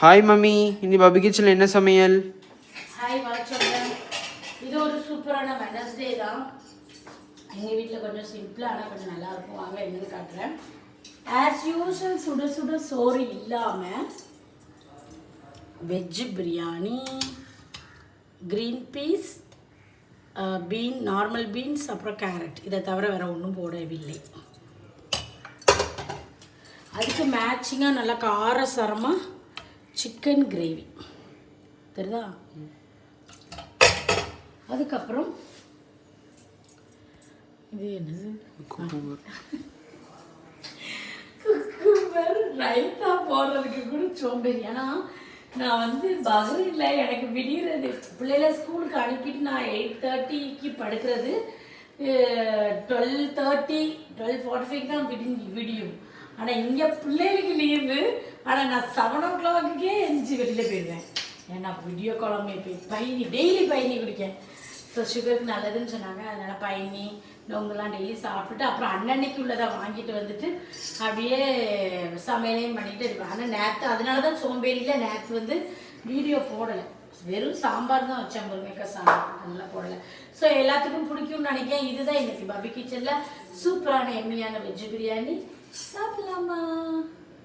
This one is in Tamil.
ஹாய் மம்மி, இன்னைக்கு பப்பி கிச்சனில் என்ன சமையல்? ஹாய் வணக்கம். இது ஒரு சூப்பரான வெனஸ்டே தான். எங்கள் வீட்டில் கொஞ்சம் சிம்பிளாக ஆனால் கொஞ்சம் நல்லாயிருக்கும். வாங்க என்னன்னு காட்டுறேன். ஆஸ் யூஷுவல் சுட சுட சோறு இல்லாமல் veg biryani, green peas, been, normal beans, அப்புறம் கேரட், இதை தவிர வேறு ஒன்றும் போடவில்லை. அதுக்கு மேட்சிங்காக நல்லா காரசாரமாக சிக்கன் கிரேவி தெரியுதா. அதுக்கப்புறம் இது என்னது, குக்கும்பர் ரைத்தா போடுறதுக்கு கூட சோம்பேறி. ஏன்னா நான் வந்து பஹ்ரைனில் எனக்கு விடிகிறது, பிள்ளைகளை ஸ்கூலுக்கு அனுப்பிட்டு நான் 8:30க்கு படுக்கிறது, 12:30 12:45 தான் விடியும். ஆனால் இங்கே பிள்ளைகளுக்கு லீவு. ஆனால் நான் 7 o'clockே எழுந்துச்சி வெளியில் போயிடுவேன். ஏன்னா வீடியோ குழம்பு போய் பயணி டெய்லி பயணி குடிக்கேன். ஸோ சுகருக்கு நல்லதுன்னு சொன்னாங்க. அதனால் பயணி நொங்கெல்லாம் டெய்லி சாப்பிட்டுட்டு அப்புறம் அன்னன்னைக்கு உள்ளதை வாங்கிட்டு வந்துட்டு அப்படியே சமையலையும் பண்ணிகிட்டு இருப்பேன். ஆனால் நேற்று அதனால தான் சோம்பேறியில் நேற்று வந்து வீடியோ போடலை. வெறும் சாம்பார் தான் வச்சேன், முருங்கைக்காய் சாம்பார், நல்லா போடலை. ஸோ எல்லாத்துக்கும் பிடிக்கும்னு நினைக்கிறேன். இதுதான் இன்னைக்கு பப்பி கிச்சனில் சூப்பரான எம்மியான வெஜ் பிரியாணி. சாப்பிடலாமா?